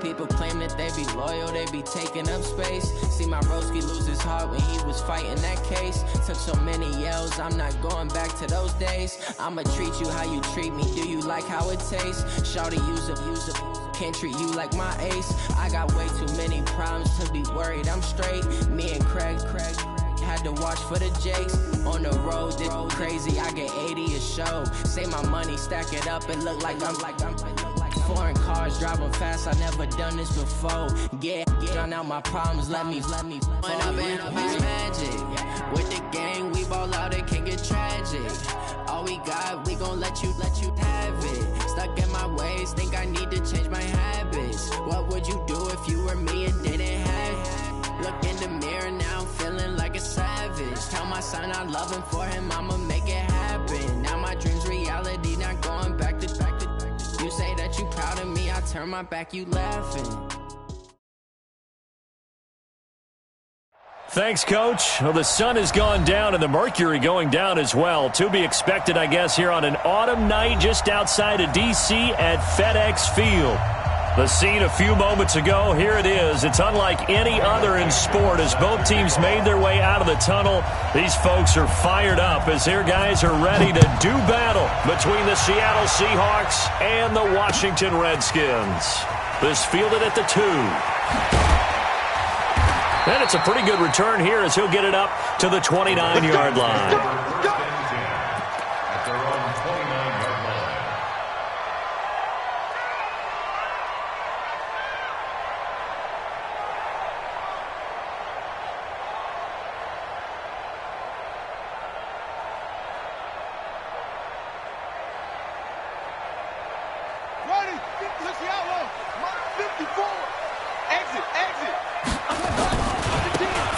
People claim that they be loyal, they be taking up space. See my broski lose his heart when he was fighting that case. Took so many yells, I'm not going back to those days. I'ma treat you how you treat me, do you like how it tastes? Shawty use a, can't treat you like my ace. I got way too many problems to be worried, I'm straight. Me and Craig had to watch for the Jakes. On the road, this crazy, I get 80 a show. Say my money, stack it up, and look like I'm foreign cars, driving fast, I never done this before. Drown out my problems, let me When I've been up is magic. With the gang, we ball out, it can get tragic. All we got, we gon' let you have it. Stuck in my ways, think I need to change my habits. What would you do if you were me and didn't have it? Look in the mirror, now I'm feeling like a savage. Tell my son I love him, for him I'ma make it happen. Now my dream's reality, not going back to. You say that you proud of me, I turn my back, you laughing. Thanks, Coach. Well, the sun has gone down and the mercury going down as well. To be expected, I guess, here on an autumn night just outside of D.C. at FedEx Field. The scene a few moments ago, here it is. It's unlike any other in sport as both teams made their way out of the tunnel. These folks are fired up as their guys are ready to do battle between the Seattle Seahawks and the Washington Redskins. This fielded at the 2. And it's a pretty good return here as he'll get it up to the 29-yard line.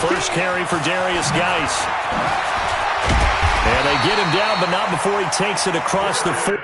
First carry for Darius Geis. And they get him down, but not before he takes it across the 4.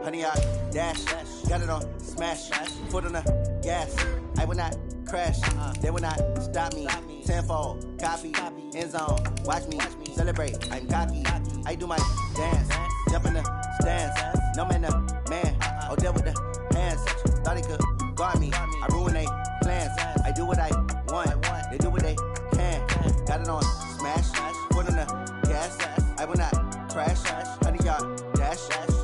Honey, I dash, got it on smash, foot on the gas. I will not crash, they will not stop me. Tenfold, copy, end zone, watch me celebrate. I'm cocky, I do my dance, jump in the stands. No man, man, oh deal with the hands. Thought he could guard me, I ruin they plans. I do what I want, they do what they can. Got it on smash, foot on the gas. I will not crash, honey, y'all dash,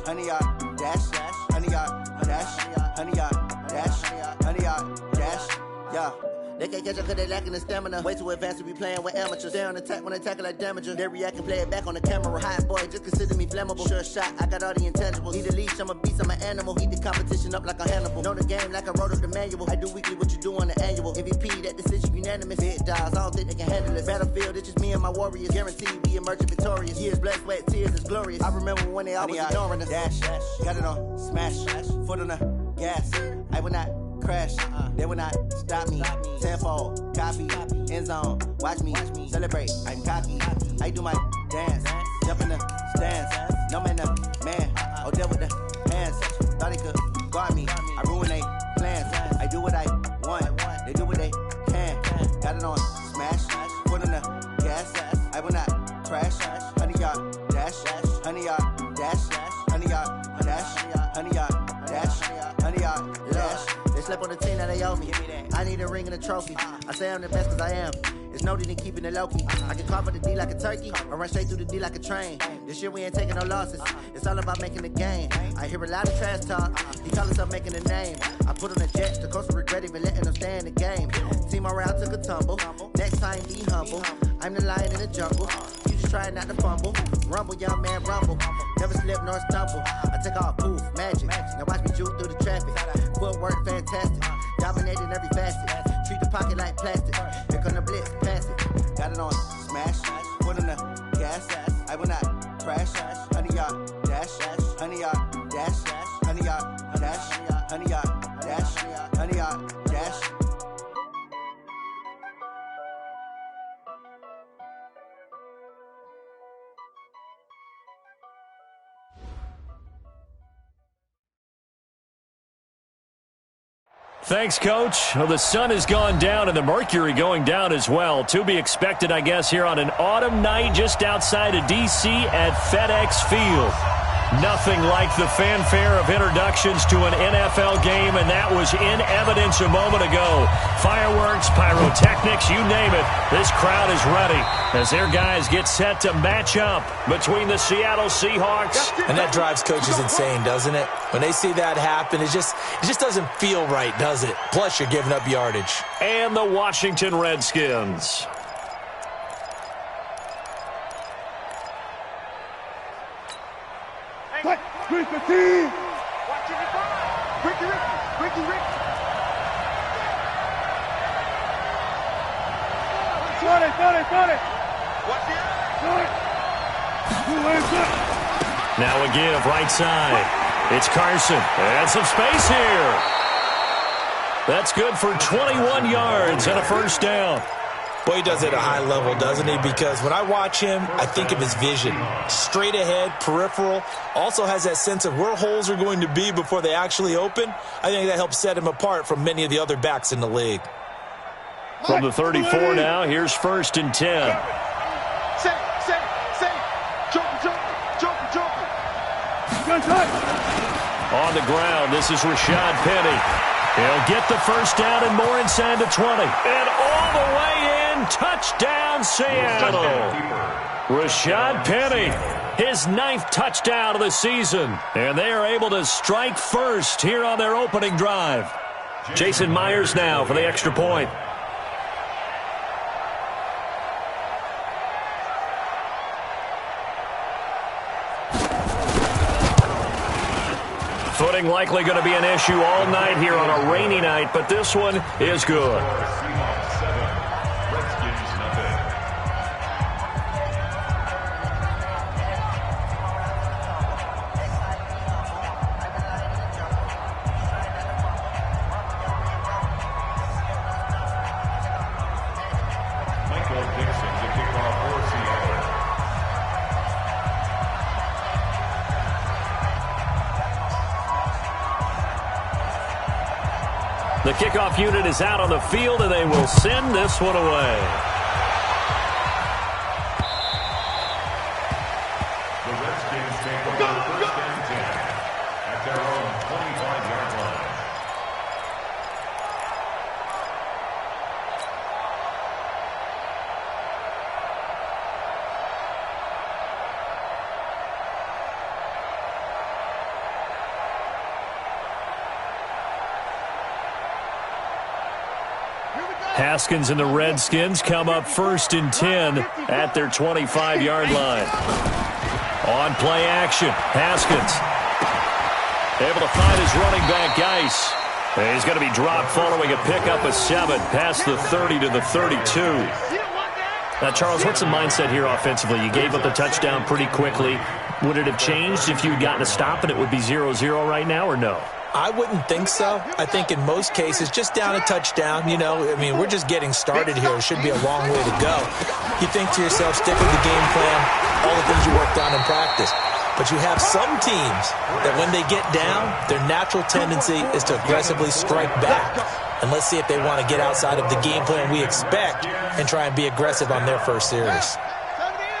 honey, y'all dash, honey, y'all dash, honey, y'all dash, honey, y'all dash, yeah. They can't catch up cause they lacking the stamina. Way too advanced to be playing with amateurs. Stay on attack when they tackle like damager. They react and play it back on the camera. Hot boy, just consider me flammable. Sure shot, I got all the intangibles. Need a leash, I'm a beast, I'm an animal. Eat the competition up like a Hannibal. Know the game like I wrote up the manual. I do weekly what you do on the annual. MVP, that decision unanimous. Big dogs, I don't think they can handle it. Battlefield, it's just me and my warriors. Guaranteed be emerging victorious. Years, blood, sweat, tears, it's glorious. I remember when they always ignoring us. Dash, got it on smash, foot on the gas. I will not crash, they will not stop me. Tenfold, copy, end zone, watch me celebrate. I'm cocky, I do my dance, jump in the stands. No man, man, oh deal with the hands. Thought he could guard me, I ruin they plans. I do what I want, they do what they can. Got it on smash, foot on the gas. I will not crash, honey, y'all dash, honey, y'all dash, honey, y'all dash, honey, y'all dash, honey, y'all dash. They slept on the team that they owe me. I need a ring bringing a trophy. I say I'm the best cause I am. It's noted in keeping it low-key. I can carve up the D like a turkey or run straight through the D like a train. This year we ain't taking no losses. It's all about making the game. I hear a lot of trash talk. He call himself making a name. I put on the Jets. The coach will regret even letting them stay in the game. Team morale took a tumble. Next time be humble. I'm the lion in the jungle. You just try not to fumble. Rumble, young man, rumble. Never slip nor stumble. I take off, poof, magic. Now watch me juke through the traffic. Footwork fantastic. Dominating every facet. Treat the pocket like plastic. Here come the blitz, pass it. Got it on smash. Put on the gas. I will not crash. 100-yard dash. 100-yard dash. 100-yard dash. 100-yard dash. 100-yard dash. Thanks, Coach. Well, the sun has gone down and the mercury going down as well. To be expected, I guess, here on an autumn night just outside of D.C. at FedEx Field. Nothing like the fanfare of introductions to an NFL game, and that was in evidence a moment ago. Fireworks, pyrotechnics, you name it. This crowd is ready as their guys get set to match up between the Seattle Seahawks. And that drives coaches insane, doesn't it? When they see that happen, it just doesn't feel right, does it? Plus, you're giving up yardage. And the Washington Redskins. Ricky! Ricky! Got it! Now a give, right side. It's Carson. And some space here. That's good for 21 yards and a first down. Boy, he does it at a high level, doesn't he? Because when I watch him, I think of his vision. Straight ahead, peripheral. Also has that sense of where holes are going to be before they actually open. I think that helps set him apart from many of the other backs in the league. From the 34 now, here's 1st and 10. On the ground, this is Rashad Penny. He'll get the first down and more inside the 20. And all the way in, touchdown Seattle. Rashad Penny, his 9th touchdown of the season. And they are able to strike first here on their opening drive. Jason Myers now for the extra point. Footing likely going to be an issue all night here on a rainy night, but this one is good. The kickoff unit is out on the field, and they will send this one away. The Redskins take over first and 10 at their own 25-yard line. Haskins and the Redskins come up 1st and 10 at their 25-yard line. On play action, Haskins able to find his running back, Geis. And he's going to be dropped following a pickup of 7 past the 30 to the 32. Now, Charles, what's the mindset here offensively? You gave up the touchdown pretty quickly. Would it have changed if you had gotten a stop and it would be 0-0 right now, or no? I wouldn't think so. I think in most cases, just down a touchdown, we're just getting started here. It should be a long way to go. You think to yourself, stick with the game plan, all the things you worked on in practice. But you have some teams that when they get down, their natural tendency is to aggressively strike back. And let's see if they want to get outside of the game plan we expect and try and be aggressive on their first series.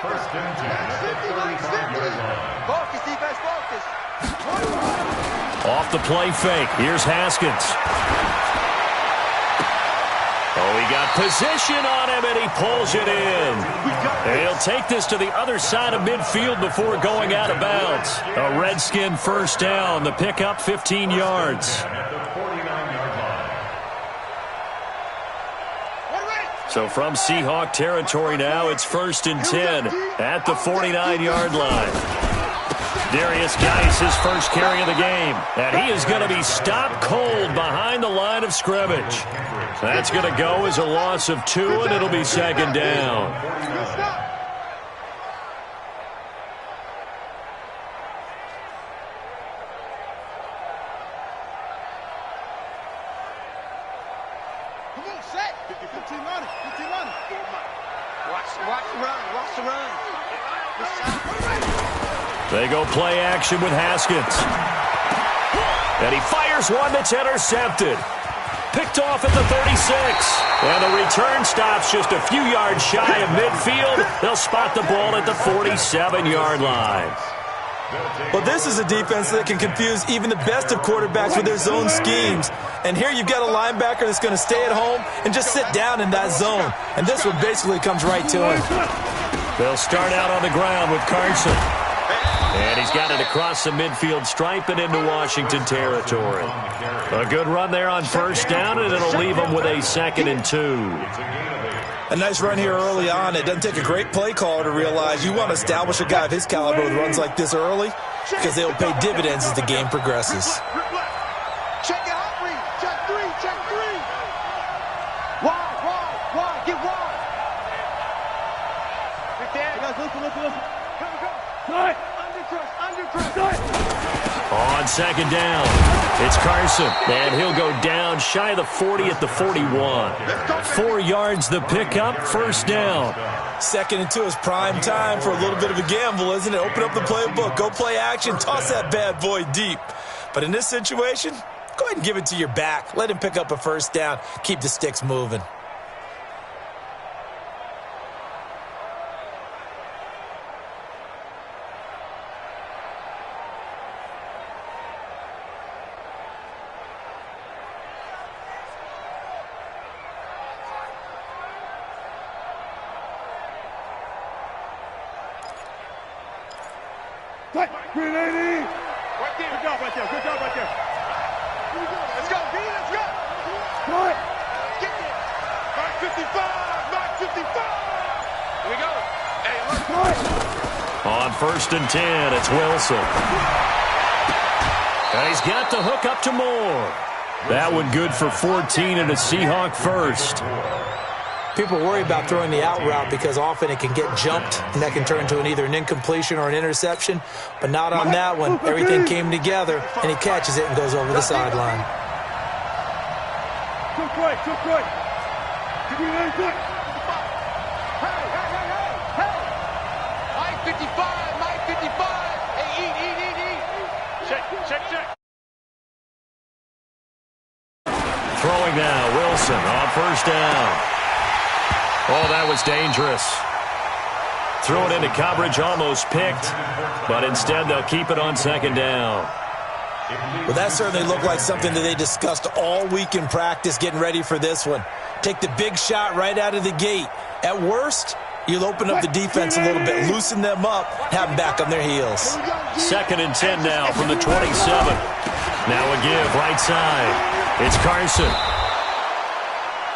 First and 10 at the 35-yard line. Focus, defense, focus. Off the play fake. Here's Haskins. Oh, he got position on him, and he pulls it in. And he'll take this to the other side of midfield before going out of bounds. A Redskin first down. The pickup, 15 yards. So from Seahawk territory now, it's 1st and 10 at the 49-yard line. Darius Geis, his first carry of the game. And he is going to be stopped cold behind the line of scrimmage. That's going to go as a loss of 2, and it'll be 2nd down. Come on, set. 15 on it. 15 on it. Watch the run. Watch the run. They go play action with Haskins. And he fires one that's intercepted. Picked off at the 36. And the return stops just a few yards shy of midfield. They'll spot the ball at the 47-yard line. Well, this is a defense that can confuse even the best of quarterbacks with their zone schemes. And here you've got a linebacker that's going to stay at home and just sit down in that zone. And this one basically comes right to him. They'll start out on the ground with Carson. And he's got it across the midfield stripe and into Washington territory. A good run there on first down, and it'll leave them with a 2nd and 2. A nice run here early on. It doesn't take a great play caller to realize you want to establish a guy of his caliber with runs like this early because they'll pay dividends as the game progresses. Check it out, read. Check 3. Check 3. Wide. Get wide. Right there. Guys, listen. Here we go. Good. On 2nd down, it's Carson, and he'll go down shy of the 40 at the 41. 4 yards the pickup, 1st down. 2nd and 2 is prime time for a little bit of a gamble, isn't it? Open up the playbook, go play action, toss that bad boy deep. But in this situation, go ahead and give it to your back. Let him pick up a 1st down, keep the sticks moving. Green 80. Right there. Good job right there. Here we go. Let's go, B. Let's go. Come on. Get there. Mark 55. Here we go. Hey, look. On 1st and 10, it's Wilson. And he's got the hook up to Moore. That one good for 14 and a Seahawk first. People worry about throwing the out route because often it can get jumped, and that can turn into either an incompletion or an interception. But not on that one. Everything came together, and he catches it and goes over the sideline. Too quick. Hey. Mike 55. Hey, eat. Check. Throwing now, Wilson on 1st down. Oh, that was dangerous. Threw it into coverage, almost picked, but instead they'll keep it on 2nd down. Well, that certainly looked like something that they discussed all week in practice getting ready for this one. Take the big shot right out of the gate. At worst, you'll open up the defense a little bit, loosen them up, have them back on their heels. 2nd and 10 now from the 27. Now a give, right side. It's Carson.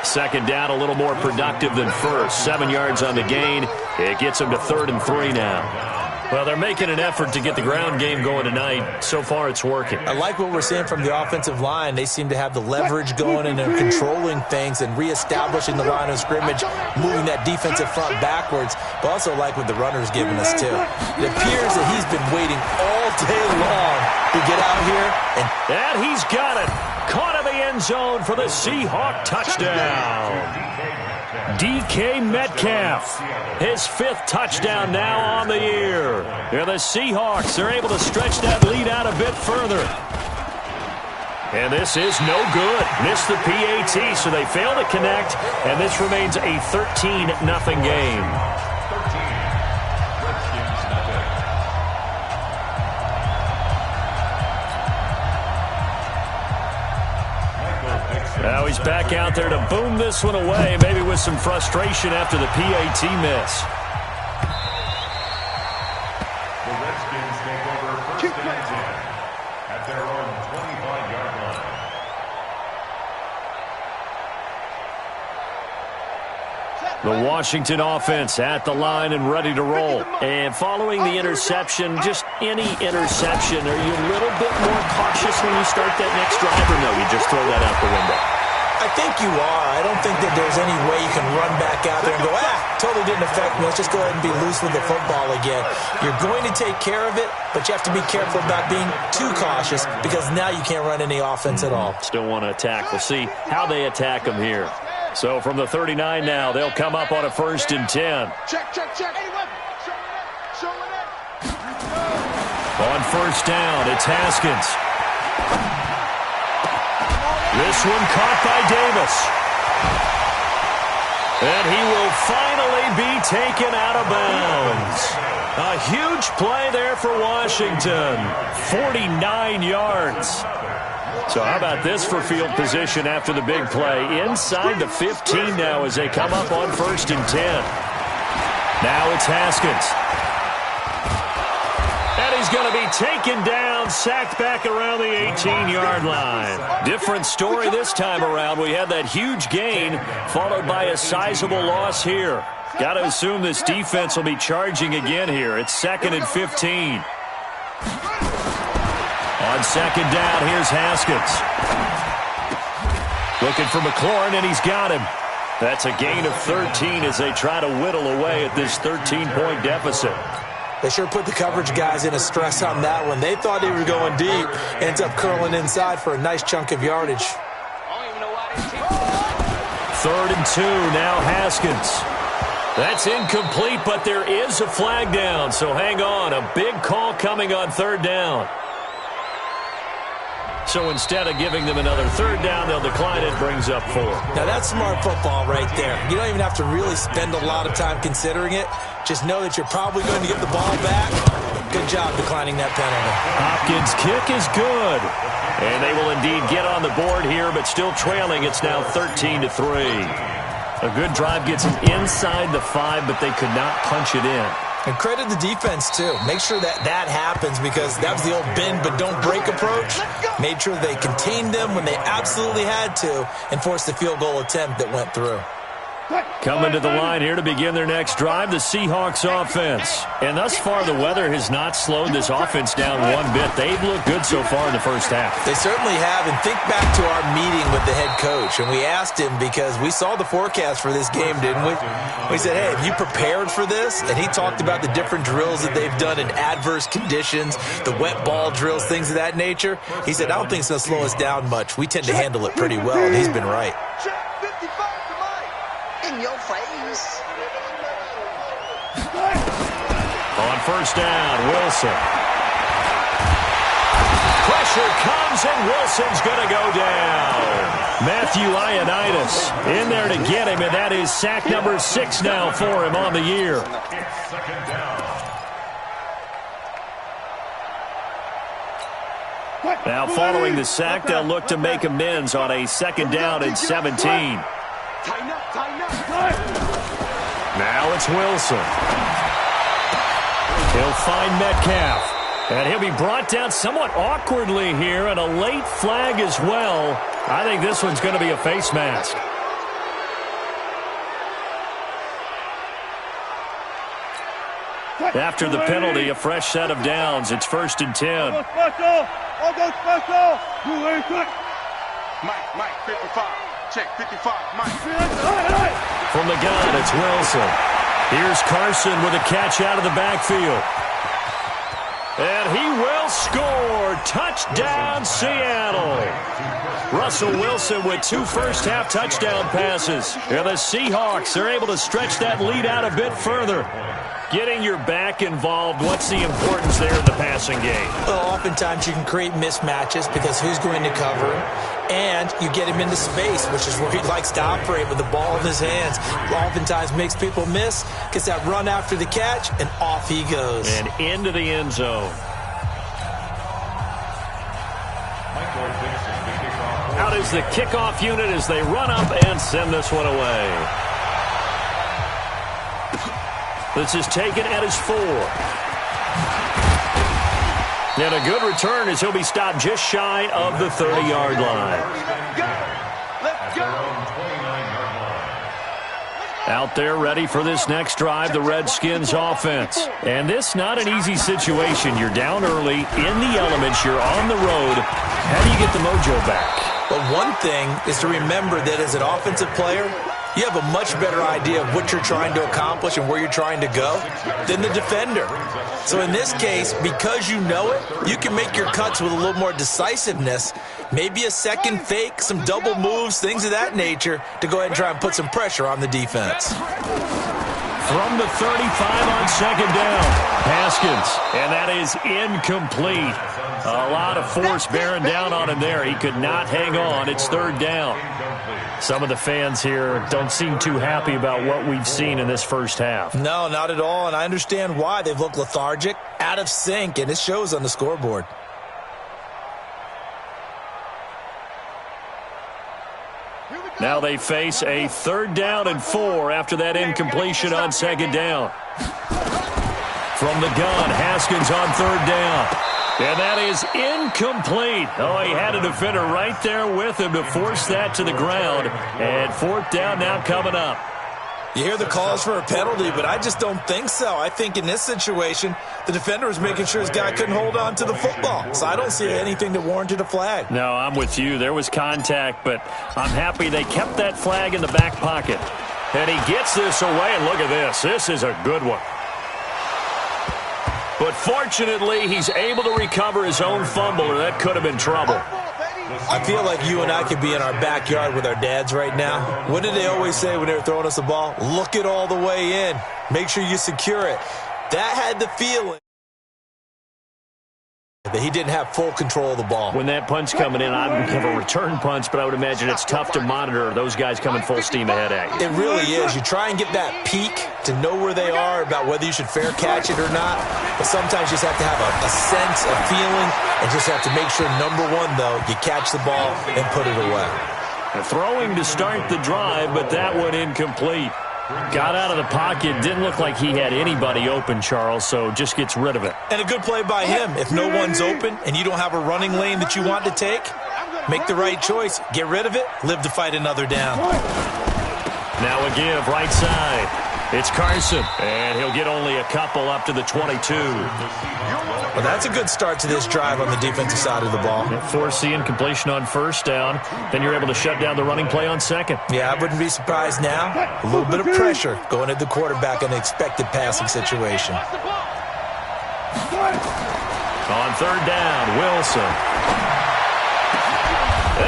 2nd down, a little more productive than first. 7 yards on the gain. It gets them to 3rd and 3 now. Well, they're making an effort to get the ground game going tonight. So far, it's working. I like what we're seeing from the offensive line. They seem to have the leverage going and they're controlling things and reestablishing the line of scrimmage, moving that defensive front backwards. But also like what the runner's giving us, too. It appears that he's been waiting all day long to get out here. And he's got it. Caught in the end zone for the Seahawk touchdown. DK Metcalf, his 5th touchdown now on the year. Here the Seahawks are able to stretch that lead out a bit further. And this is no good. Missed the PAT, so they fail to connect, and this remains a 13-0 game. Now he's back out there to boom this one away, maybe with some frustration after the PAT miss. The Redskins take over first and 10 at their own 25-yard line. The Washington offense at the line and ready to roll. And following the interception, just any interception, are you a little bit more cautious when you start that next drive, or no, you just throw that out the window? I think you are. I don't think that there's any way you can run back out there and go, totally didn't affect me. Let's just go ahead and be loose with the football again. You're going to take care of it, but you have to be careful about being too cautious because now you can't run any offense at all. Still want to attack. We'll see how they attack them here. So from the 39 now, they'll come up on a 1st and 10. Check. Show it. On 1st down, it's Haskins. This one caught by Davis. And he will finally be taken out of bounds. A huge play there for Washington. 49 yards. So how about this for field position after the big play? Inside the 15 now as they come up on 1st and 10. Now it's Haskins. And he's going to be taken down, sacked back around the 18-yard line. Different story this time around. We had that huge gain followed by a sizable loss here. Got to assume this defense will be charging again here. It's 2nd and 15. On 2nd down, here's Haskins. Looking for McLaurin, and he's got him. That's a gain of 13 as they try to whittle away at this 13-point deficit. They sure put the coverage guys in a stress on that one. They thought they were going deep. Ends up curling inside for a nice chunk of yardage. 3rd and 2, now Haskins. That's incomplete, but there is a flag down, so hang on. A big call coming on 3rd down. So instead of giving them another 3rd down, they'll decline it, brings up 4. Now that's smart football right there. You don't even have to really spend a lot of time considering it. Just know that you're probably going to get the ball back. Good job declining that penalty. Hopkins' kick is good. And they will indeed get on the board here, but still trailing. It's now 13-3. A good drive gets them inside the 5, but they could not punch it in. And credit the defense, too. Make sure that happens because that was the old bend but don't break approach. Made sure they contained them when they absolutely had to and forced the field goal attempt that went through. Coming to the line here to begin their next drive, the Seahawks offense. And thus far, the weather has not slowed this offense down one bit. They've looked good so far in the first half. They certainly have. And think back to our meeting with the head coach. And we asked him because we saw the forecast for this game, didn't we? We said, hey, have you prepared for this? And he talked about the different drills that they've done in adverse conditions, the wet ball drills, things of that nature. He said, I don't think it's going to slow us down much. We tend to handle it pretty well. And he's been right. In your face. On 1st down, Wilson. Pressure comes, and Wilson's going to go down. Matthew Ioannidis in there to get him, and that is sack number 6 now for him on the year. 2nd down. Now following the sack, they'll look to make amends on a 2nd down and 17. Now it's Wilson. He'll find Metcalf. And he'll be brought down somewhat awkwardly here, and a late flag as well. I think this one's going to be a face mask. After the penalty, a fresh set of downs. It's 1st and 10. Mike, 55. Check, 55, Mike. From the gun, it's Wilson. Here's Carson with a catch out of the backfield. And he will score. Touchdown, Seattle. Russell Wilson with 2 first-half touchdown passes. And the Seahawks are able to stretch that lead out a bit further. Getting your back involved, what's the importance there in the passing game? Well, oftentimes you can create mismatches because who's going to cover him? And you get him into space, which is where he likes to operate with the ball in his hands. Oftentimes makes people miss, gets that run after the catch, and off he goes. And into the end zone. Michael Vincent, the kickoff Out is the kickoff unit as they run up and send this one away. This is taken at his 4. And a good return as he'll be stopped just shy of the 30-yard line. Out there ready for this next drive, the Redskins offense. And this not an easy situation. You're down early, in the elements, you're on the road. How do you get the mojo back? Well, one thing is to remember that as an offensive player, you have a much better idea of what you're trying to accomplish and where you're trying to go than the defender. So in this case, because you know it, you can make your cuts with a little more decisiveness, maybe a second fake, some double moves, things of that nature, to go ahead and try and put some pressure on the defense. From the 35 on second down, Haskins, and that is incomplete. A lot of force bearing down on him there. He could not hang on. It's third down. Some of the fans here don't seem too happy about what we've seen in this first half. No, not at all, and I understand why. They've looked lethargic, out of sync, and it shows on the scoreboard. Now they face a 3rd down and 4 after that incompletion on second down. From the gun, Haskins on 3rd down. And that is incomplete. Oh, he had a defender right there with him to force that to the ground. And 4th down now coming up. You hear the calls for a penalty, but I just don't think so. I think in this situation, the defender was making sure his guy couldn't hold on to the football. So I don't see anything that warranted a flag. No, I'm with you. There was contact, but I'm happy they kept that flag in the back pocket. And he gets this away, and look at this. This is a good one. But fortunately, he's able to recover his own fumble, or that could have been trouble. I feel like you and I could be in our backyard with our dads right now. What did they always say when they were throwing us the ball? Look it all the way in. Make sure you secure it. That had the feeling that he didn't have full control of the ball. When that punch coming in, I would have a return punch, but I would imagine it's tough to monitor those guys coming full steam ahead at you. It really is. You try and get that peek to know where they are about whether you should fair catch it or not, but sometimes you just have to have a sense, a feeling, and just have to make sure, number one, though, you catch the ball and put it away. Throwing to start the drive, but that one incomplete. Got out of the pocket. Didn't look like he had anybody open, Charles, so just gets rid of it. And a good play by him. If no one's open and you don't have a running lane that you want to take, make the right choice. Get rid of it. Live to fight another down. Now a give, right side. It's Carson, and he'll get only a couple up to the 22. Well, that's a good start to this drive on the defensive side of the ball. Force the incompletion on 1st down. Then you're able to shut down the running play on 2nd. Yeah, I wouldn't be surprised now. A little bit of pressure going at the quarterback in an expected passing situation. On 3rd down, Wilson.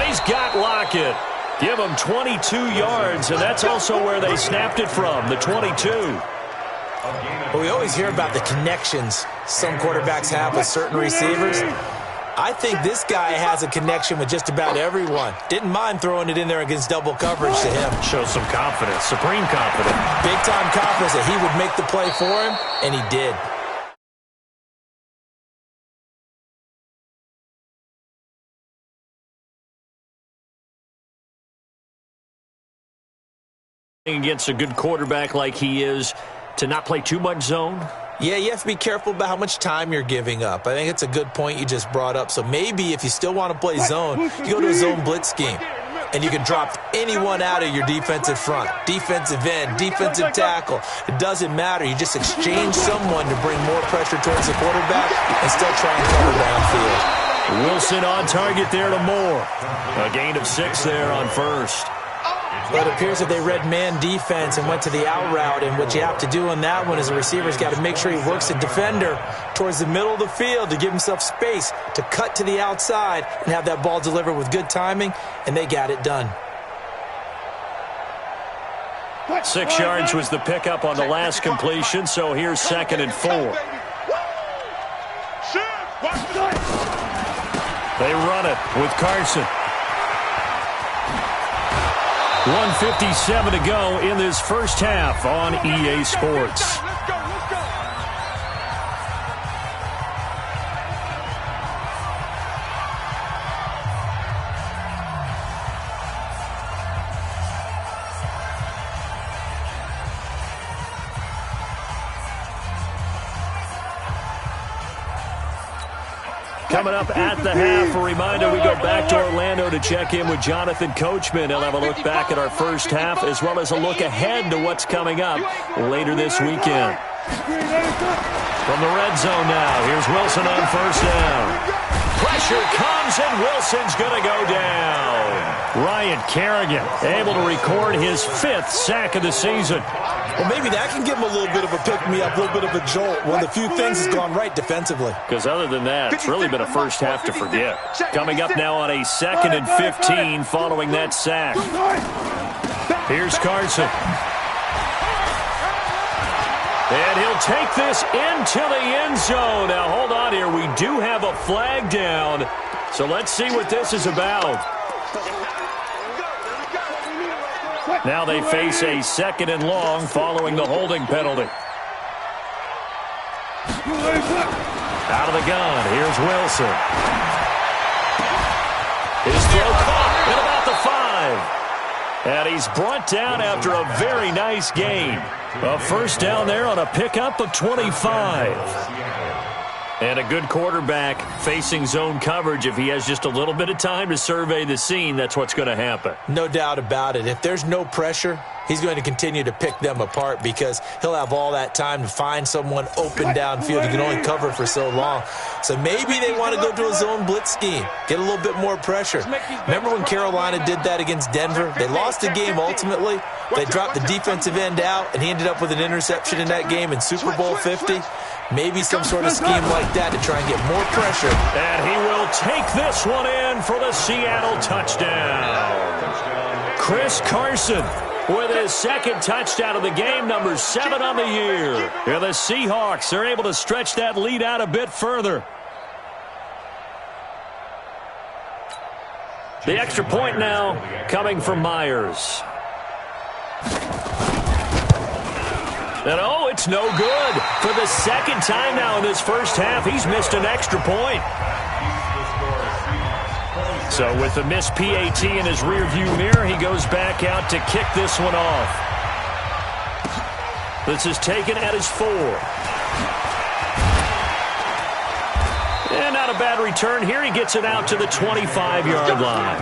He's got Lockett. Give him 22 yards, and that's also where they snapped it from, the 22. Well, we always hear about the connections some quarterbacks have with certain receivers. I think this guy has a connection with just about everyone. Didn't mind throwing it in there against double coverage to him. Shows some confidence, supreme confidence. Big-time confidence that he would make the play for him, and he did. Against a good quarterback like he is, to not play too much zone? Yeah, you have to be careful about how much time you're giving up. I think it's a good point you just brought up. So maybe if you still want to play zone, you go to a zone blitz scheme. And you can drop anyone out of your defensive front, defensive end, defensive tackle. It doesn't matter. You just exchange someone to bring more pressure towards the quarterback and still try and cover downfield. Wilson on target there to Moore. A gain of 6 there on 1st. But it appears that they read man defense and went to the out route, and what you have to do on that one is the receiver's got to make sure he works the defender towards the middle of the field to give himself space to cut to the outside and have that ball delivered with good timing, and they got it done. 6 yards was the pickup on the last completion, so here's 2nd and 4. They run it with Carson. 1:57 to go in this first half on EA Sports. Coming up at the half, a reminder we go back to Orlando to check in with Jonathan Coachman. He'll have a look back at our first half as well as a look ahead to what's coming up later this weekend. From the red zone now, here's Wilson on first down. Pressure comes, and Wilson's going to go down. Ryan Kerrigan able to record his 5th sack of the season. Well, maybe that can give him a little bit of a pick-me-up, a little bit of a jolt. One of the few things has gone right defensively. Because other than that, it's really been a first half to forget. Coming up now on a 2nd and 15 following that sack. Here's Carson. And he'll take this into the end zone. Now, hold on here. We do have a flag down. So let's see what this is about. Now they face a 2nd and long following the holding penalty. Out of the gun. Here's Wilson. His throw caught at about the 5. And he's brought down after a very nice gain. A first down there on a pickup of 25. And a good quarterback facing zone coverage. If he has just a little bit of time to survey the scene, that's what's going to happen. No doubt about it. If there's no pressure, he's going to continue to pick them apart because he'll have all that time to find someone open downfield. He can only cover for so long. So maybe they want to go to a zone blitz scheme, get a little bit more pressure. Remember when Carolina did that against Denver? They lost the game ultimately. They dropped the defensive end out, and he ended up with an interception in that game in Super Bowl 50. Maybe some sort of scheme like that to try and get more pressure. And he will take this one in for the Seattle touchdown. Chris Carson with his 2nd touchdown of the game, number 7 on the year. And the Seahawks are able to stretch that lead out a bit further. The extra point now coming from Myers. And oh, it's no good. For the 2nd time now in this first half, he's missed an extra point. So with the missed PAT in his rearview mirror, he goes back out to kick this one off. This is taken at his 4. And not a bad return here. He gets it out to the 25-yard line.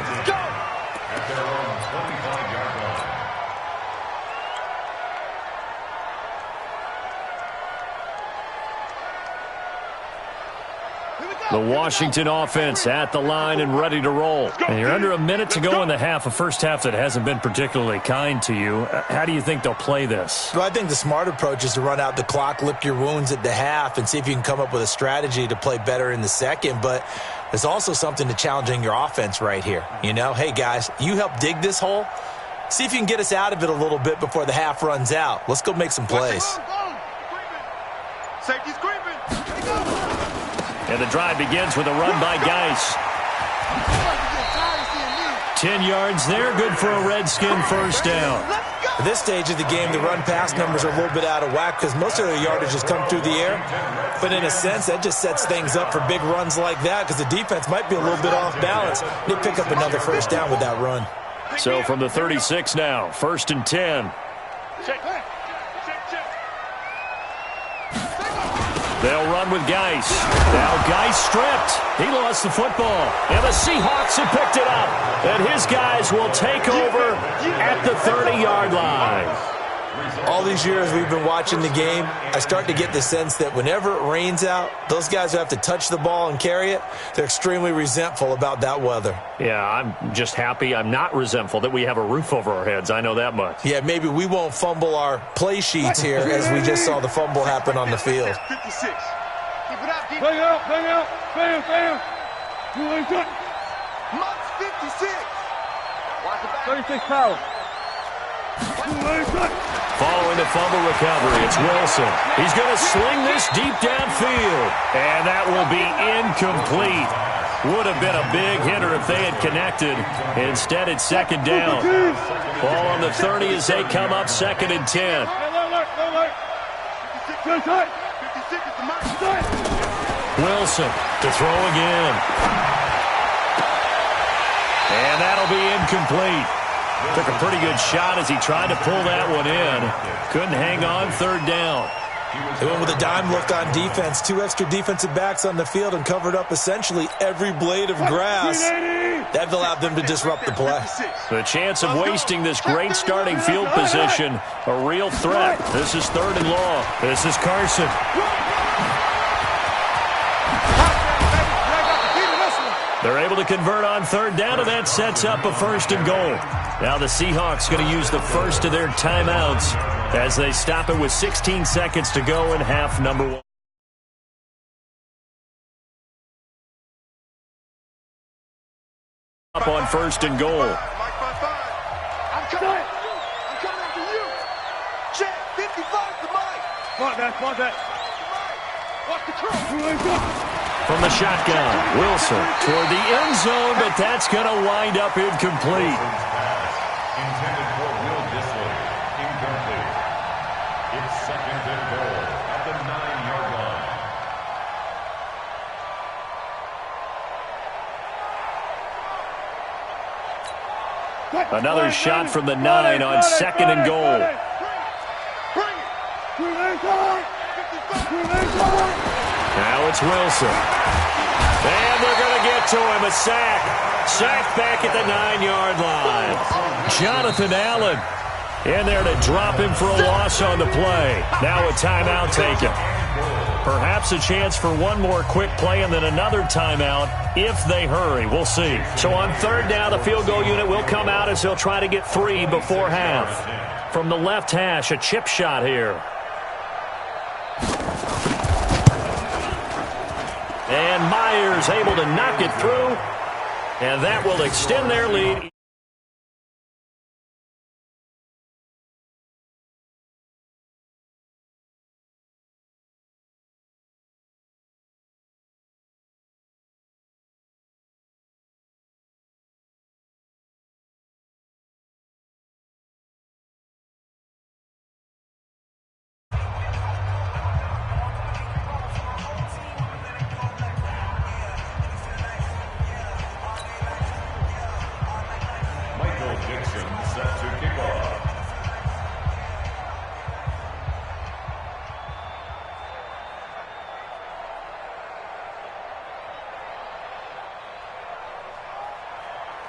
The Washington offense at the line and ready to roll. And you're under a minute to go in the half, a first half that hasn't been particularly kind to you. How do you think they'll play this? Well, I think the smart approach is to run out the clock, lick your wounds at the half, and see if you can come up with a strategy to play better in the second. But there's also something to challenging your offense right here. You know, hey, guys, you help dig this hole. See if you can get us out of it a little bit before the half runs out. Let's go make some plays. Safety's creeping. And the drive begins with a run by Geis. 10 yards there, good for a Redskin first down. At this stage of the game, the run-pass numbers are a little bit out of whack because most of the yardage has come through the air. But in a sense, that just sets things up for big runs like that because the defense might be a little bit off balance. They pick up another first down with that run. So from the 36 now, 1st and 10. They'll run with Geis. Now Geis stripped. He lost the football. And the Seahawks have picked it up. And his guys will take over at the 30-yard line. All these years we've been watching the game, I start to get the sense that whenever it rains out, those guys who have to touch the ball and carry it, they're extremely resentful about that weather. Yeah, I'm just happy I'm not resentful that we have a roof over our heads. I know that much. Yeah, maybe we won't fumble our play sheets here as we just saw the fumble happen on the field. 56. Keep it up, keep it up. Bang out, bang out, bang out. Much 56. Watch the back. 36 power. Following the fumble recovery, it's Wilson. He's going to sling this deep downfield. And that will be incomplete. Would have been a big hitter if they had connected. Instead, it's 2nd down. Ball on the 30 as they come up 2nd and 10. Wilson to throw again. And that'll be incomplete. Took a pretty good shot as he tried to pull that one in. Couldn't hang on, 3rd down. They went with a dime look on defense. 2 extra defensive backs on the field and covered up essentially every blade of grass. That allowed them to disrupt the play. The chance of wasting this great starting field position, a real threat. This is 3rd and long. This is Carson. They're able to convert on 3rd down, and that sets up a 1st and goal. Now the Seahawks going to use the first of their timeouts as they stop it with 16 seconds to go in half number 1. Up on 1st and goal. I'm coming to you. Check 55 to Mike. Watch that. Watch the curl. From the shotgun, Wilson toward the end zone, but that's going to wind up incomplete. Intended for Will Disley. Incomplete. It's 2nd and goal at the 9-yard line. Another shot from the 9 on 2nd and goal. Now it's Wilson. And they're going to get to him. A sack. Sack back at the 9-yard line. Jonathan Allen in there to drop him for a loss on the play. Now a timeout taken. Perhaps a chance for one more quick play and then another timeout if they hurry. We'll see. So on 3rd down, the field goal unit will come out as they'll try to get 3 before half. From the left hash, a chip shot here. And Myers able to knock it through. And that will extend their lead.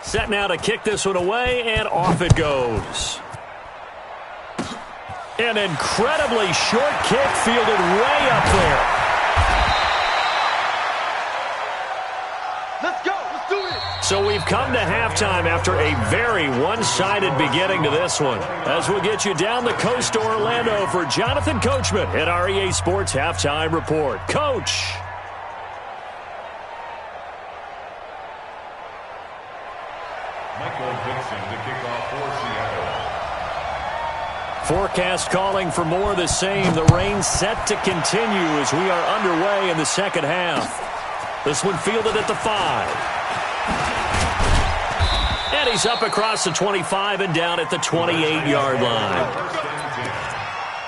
Set now to kick this one away, and off it goes. An incredibly short kick fielded way up there. Let's go. Let's do it. So we've come to halftime after a very one-sided beginning to this one. As we'll get you down the coast to Orlando for Jonathan Coachman at our EA Sports Halftime Report. Coach. Forecast calling for more of the same. The rain set to continue as we are underway in the second half. This one fielded at the 5. And he's up across the 25 and down at the 28-yard line.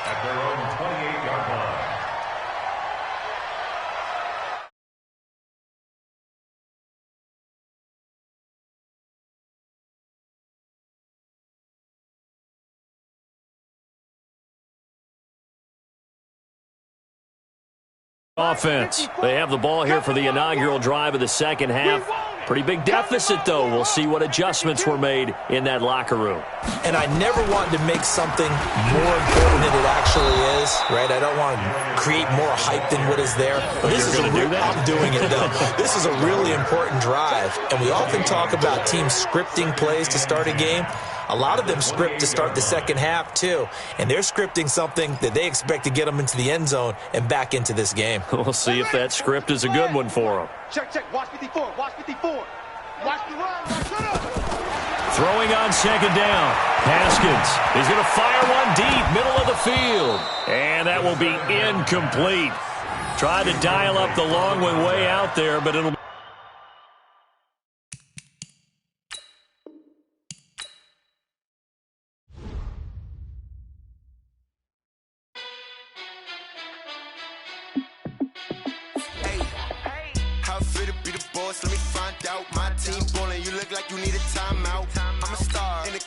At their own 28-yard line. Offense. They have the ball here for the inaugural drive of the second half. Pretty big deficit, though. We'll see what adjustments were made in that locker room. And I never want to make something more important than it actually is, right? I don't want to create more hype than what is there. But this is I'm doing it, though. This is a really important drive. And we often talk about teams scripting plays to start a game. A lot of them script to start the second half, too. And they're scripting something that they expect to get them into the end zone and back into this game. We'll see if that script is a good one for them. Check. Watch 54. Watch 54. Watch the run. Throwing on second down. Haskins is going to fire one deep, middle of the field. And that will be incomplete. Tried to dial up the long one way out there, but it'll Let me find out my team ballin'. You look like you need a timeout. I'm a star in the